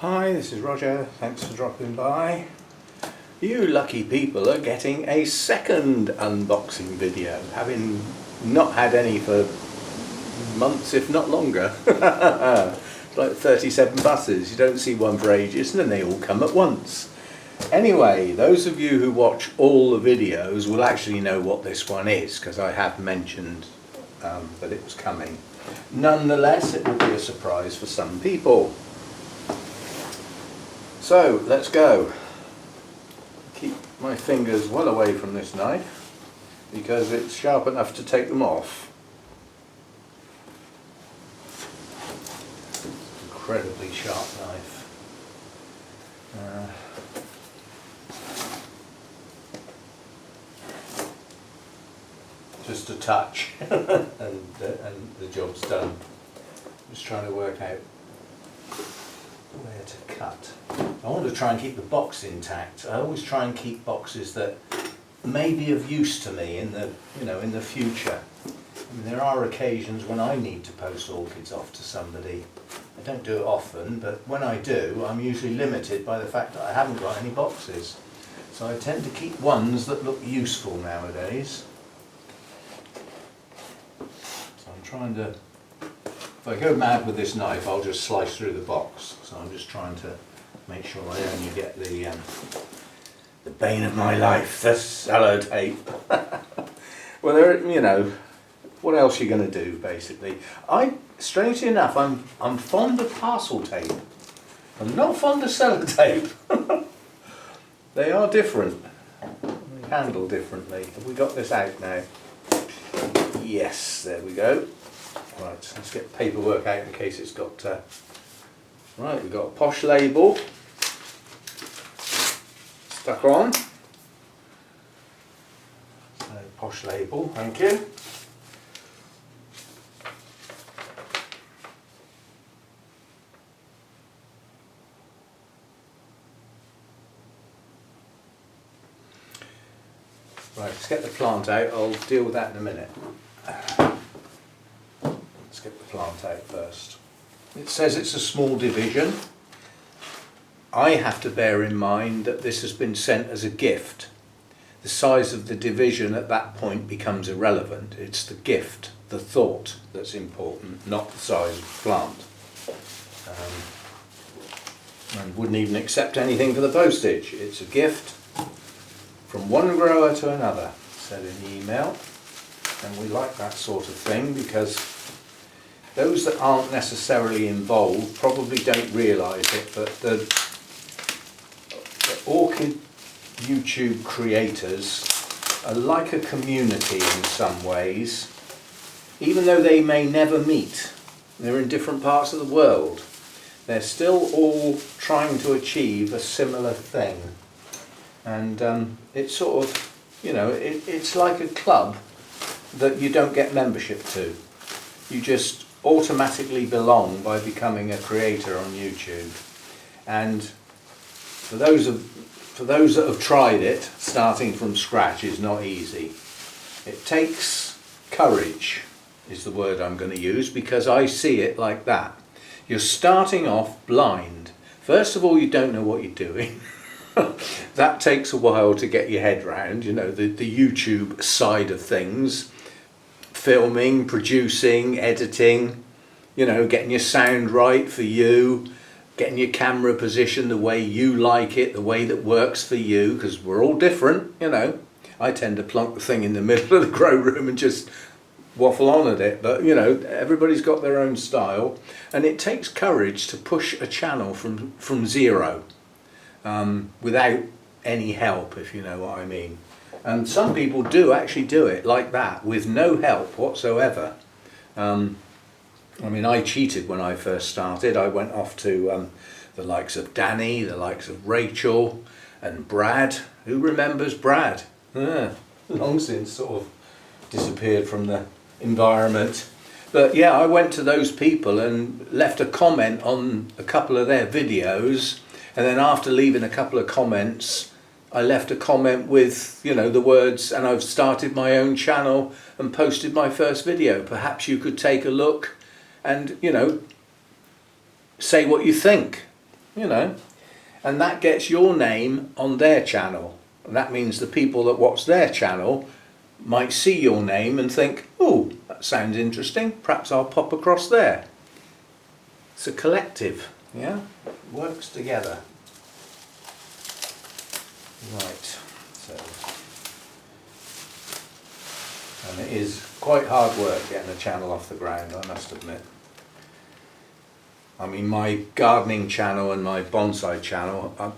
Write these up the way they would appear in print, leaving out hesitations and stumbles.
Hi, this is Roger. Thanks for dropping by. You lucky people are getting a second unboxing video, having not had any for months, if not longer. It's like 37 buses. You don't see one for ages, and then they all come at once. Anyway, those of you who watch all the videos will actually know what this one is, because I have mentioned that it was coming. Nonetheless, it will be a surprise for some people. So, let's go. Keep my fingers well away from this knife, because it's sharp enough to take them off. Incredibly sharp knife. Just a touch and the job's done. Just trying to work out where to cut. I want to try and keep the box intact. I always try and keep boxes that may be of use to me in the future. I mean, there are occasions when I need to post orchids off to somebody. I don't do it often, but when I do, I'm usually limited by the fact that I haven't got any boxes. So I tend to keep ones that look useful nowadays. So I'm trying to, if I go mad with this knife, I'll just slice through the box. So I'm just trying to make sure I only get the bane of my life, the sellotape. Well, what else are you going to do, basically? Strangely enough, I'm fond of parcel tape. I'm not fond of sellotape. They are different. They handle differently. Have we got this out now? Yes, there we go. Right, let's get paperwork out in case it's got... Right, we've got a posh label stuck on. So, posh label, thank you. Right, let's get the plant out. I'll deal with that in a minute. Let's get the plant out first. It says it's a small division. I have to bear in mind that this has been sent as a gift. The size of the division at that point becomes irrelevant. It's the gift, the thought, that's important, not the size of the plant. And wouldn't even accept anything for the postage. It's a gift from one grower to another, said in the email. And we like that sort of thing because those that aren't necessarily involved probably don't realise it, but the orchid YouTube creators are like a community in some ways, even though they may never meet. They're in different parts of the world. They're still all trying to achieve a similar thing. And it's sort of, it's like a club that you don't get membership to. You just automatically belong by becoming a creator on YouTube. And for those that have tried it, starting from scratch is not easy. It takes courage, is the word I'm going to use, because I see it like that. You're starting off blind. First of all, you don't know what you're doing. That takes a while to get your head round, the YouTube side of things. Filming, producing, editing, getting your sound right for you, getting your camera position the way you like it, the way that works for you, because we're all different, I tend to plonk the thing in the middle of the grow room and just waffle on at it, but everybody's got their own style, and it takes courage to push a channel from zero without any help, if you know what I mean. And some people do actually do it like that, with no help whatsoever. I cheated when I first started. I went off to the likes of Danny, the likes of Rachel, and Brad. Who remembers Brad? Long since sort of disappeared from the environment. But yeah, I went to those people and left a comment on a couple of their videos, and then after leaving a couple of comments, I left a comment with, the words, and I've started my own channel and posted my first video. Perhaps you could take a look and, say what you think. you know, and that gets your name on their channel. And that means the people that watch their channel might see your name and think, oh, that sounds interesting, perhaps I'll pop across there. It's a collective, yeah, it works together. Right, so, and it is quite hard work getting a channel off the ground, I must admit. I mean, my gardening channel and my bonsai channel,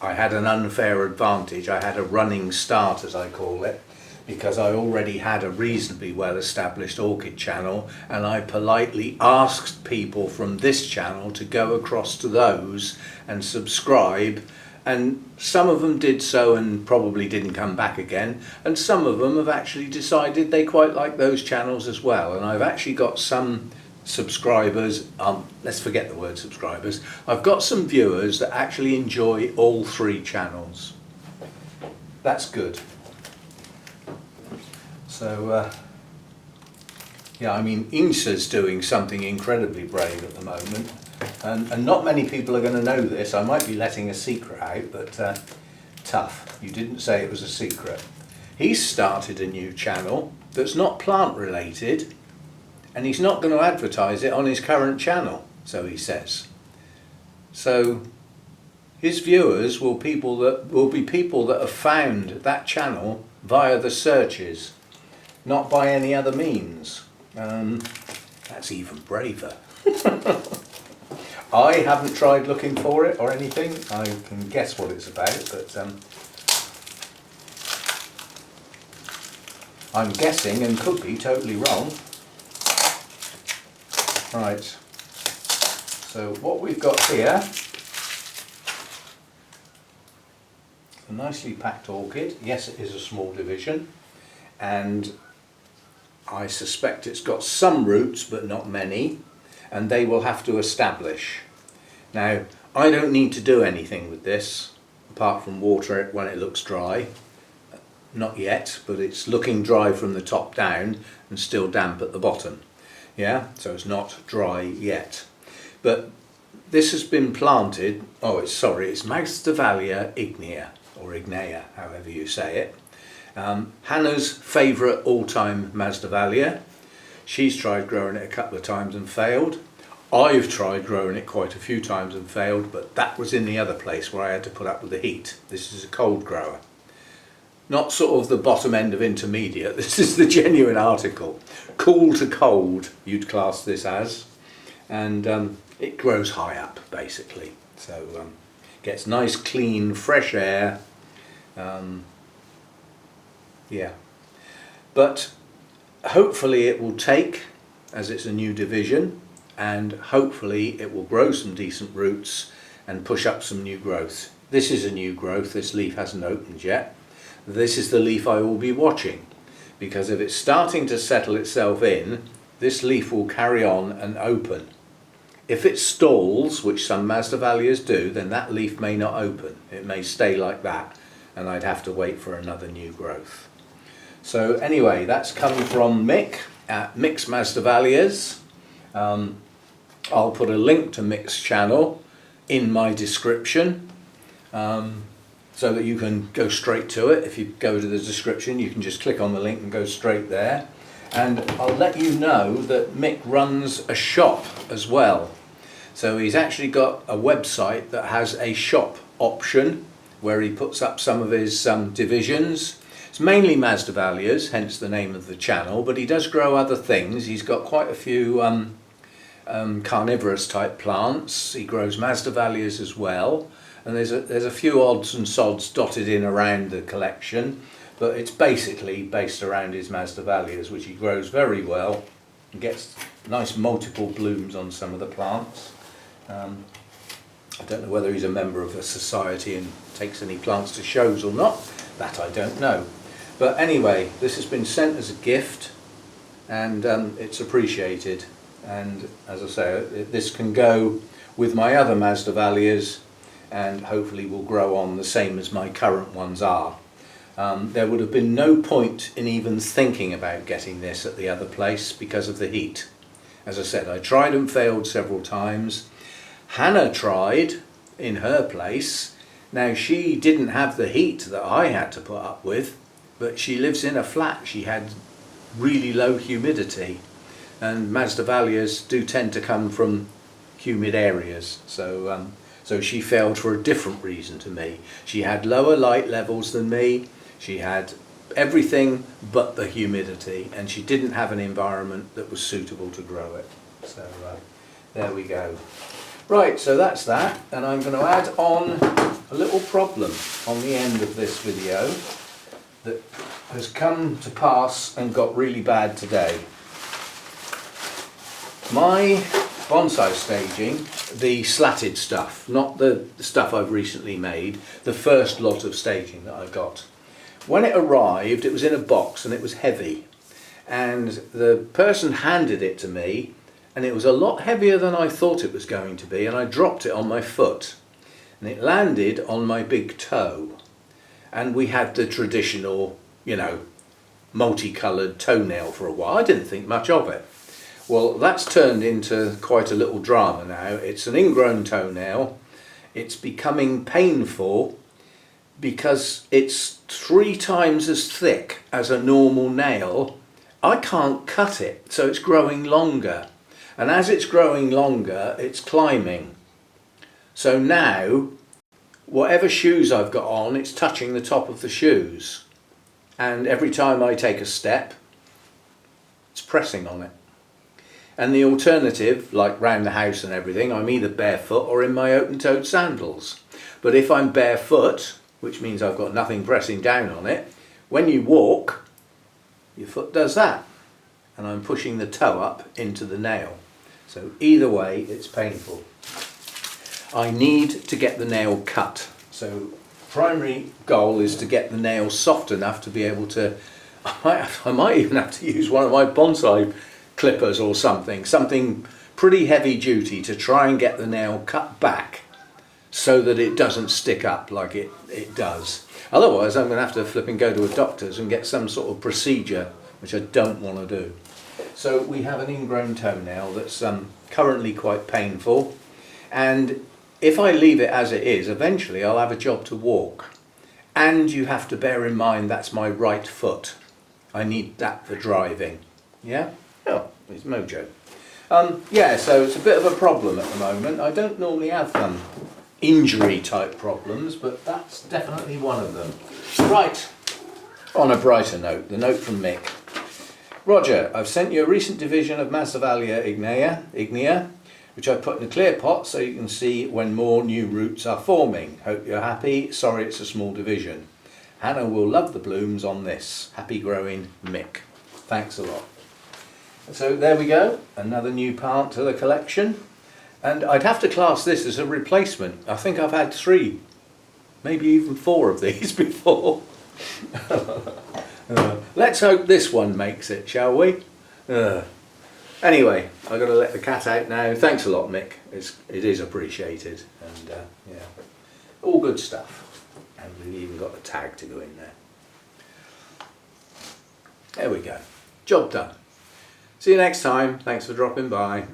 I had an unfair advantage. I had a running start, as I call it, because I already had a reasonably well established orchid channel, and I politely asked people from this channel to go across to those and subscribe, and some of them did so and probably didn't come back again, and some of them have actually decided they quite like those channels as well. And I've actually got some subscribers, let's forget the word subscribers, I've got some viewers that actually enjoy all three channels. That's good. So yeah, I mean, Insa's doing something incredibly brave at the moment, and not many people are going to know this. I might be letting a secret out, but tough, you didn't say it was a secret. He's started a new channel that's not plant related, and he's not going to advertise it on his current channel, so he says. So his viewers will be people that have found that channel via the searches, not by any other means. That's even braver. I haven't tried looking for it or anything. I can guess what it's about, but I'm guessing and could be totally wrong. Right, so what we've got here, a nicely packed orchid. Yes, it is a small division, and I suspect it's got some roots but not many, and they will have to establish. Now, I don't need to do anything with this apart from water it when it looks dry. Not yet, but it's looking dry from the top down and still damp at the bottom. Yeah, so it's not dry yet. But this has been planted, it's Masdevallia ignea, or ignea, however you say it. Hannah's favourite all-time Masdevallia. She's tried growing it a couple of times and failed. I've tried growing it quite a few times and failed, but that was in the other place where I had to put up with the heat. This is a cold grower. Not sort of the bottom end of intermediate, this is the genuine article. Cool to cold, you'd class this as. And it grows high up, basically. So gets nice, clean, fresh air. Yeah. But hopefully it will take, as it's a new division, and hopefully it will grow some decent roots and push up some new growth. This is a new growth, this leaf hasn't opened yet. This is the leaf I will be watching, because if it's starting to settle itself in, this leaf will carry on and open. If it stalls, which some Masdevallias do, then that leaf may not open. It may stay like that, and I'd have to wait for another new growth. So anyway, that's coming from Mick at Mick's Masdevallias. I'll put a link to Mick's channel in my description. So that you can go straight to it. If you go to the description, you can just click on the link and go straight there. And I'll let you know that Mick runs a shop as well. So he's actually got a website that has a shop option where he puts up some of his divisions. It's mainly Masdevallias, hence the name of the channel, but he does grow other things. He's got quite a few carnivorous type plants. He grows Masdevallias as well. And there's a few odds and sods dotted in around the collection, but it's basically based around his Masdevallias, which he grows very well and gets nice multiple blooms on some of the plants. I don't know whether he's a member of a society and takes any plants to shows or not, that I don't know. But anyway, this has been sent as a gift, and it's appreciated. And as I say, this can go with my other Masdevallias, and hopefully will grow on the same as my current ones are. There would have been no point in even thinking about getting this at the other place because of the heat. As I said, I tried and failed several times. Hannah tried in her place. Now, she didn't have the heat that I had to put up with, but she lives in a flat. She had really low humidity, and Masdevallias do tend to come from humid areas, so she failed for a different reason to me. She had lower light levels than me, she had everything but the humidity, and she didn't have an environment that was suitable to grow it. So there we go. Right, so that's that, and I'm going to add on a little problem on the end of this video that has come to pass and got really bad today. My bonsai staging, the slatted stuff, not the stuff I've recently made, the first lot of staging that I got. When it arrived, it was in a box and it was heavy, and the person handed it to me, and it was a lot heavier than I thought it was going to be, and I dropped it on my foot and it landed on my big toe, and we had the traditional, you know, multicoloured toenail for a while. I didn't think much of it. Well, that's turned into quite a little drama now. It's an ingrown toenail. It's becoming painful because it's 3 times as thick as a normal nail. I can't cut it, so it's growing longer. And as it's growing longer, it's climbing. So now, whatever shoes I've got on, it's touching the top of the shoes. And every time I take a step, it's pressing on it. And the alternative, like round the house and everything, I'm either barefoot or in my open-toed sandals. But if I'm barefoot, which means I've got nothing pressing down on it, when you walk, your foot does that. And I'm pushing the toe up into the nail. So either way, it's painful. I need to get the nail cut. So primary goal is to get the nail soft enough to be able to, I might even have to use one of my bonsai clippers or something pretty heavy duty to try and get the nail cut back so that it doesn't stick up like it does. Otherwise, I'm going to have to flip and go to a doctor's and get some sort of procedure, which I don't want to do. So we have an ingrown toenail that's currently quite painful, and if I leave it as it is, eventually I'll have a job to walk. And you have to bear in mind that's my right foot. I need that for driving. Yeah? Oh, it's mojo. Yeah, so it's a bit of a problem at the moment. I don't normally have injury type problems, but that's definitely one of them. Right, on a brighter note, the note from Mick. Roger, I've sent you a recent division of Masdevallia ignea, which I put in a clear pot so you can see when more new roots are forming. Hope you're happy. Sorry it's a small division. Hannah will love the blooms on this. Happy growing, Mick. Thanks a lot. So there we go, another new part to the collection. And I'd have to class this as a replacement. I think I've had 3, maybe even 4 of these before. Let's hope this one makes it, shall we? Anyway, I've got to let the cat out now. Thanks a lot, Mick. It is appreciated. And yeah, all good stuff. And we've even got a tag to go in there. There we go. Job done. See you next time. Thanks for dropping by.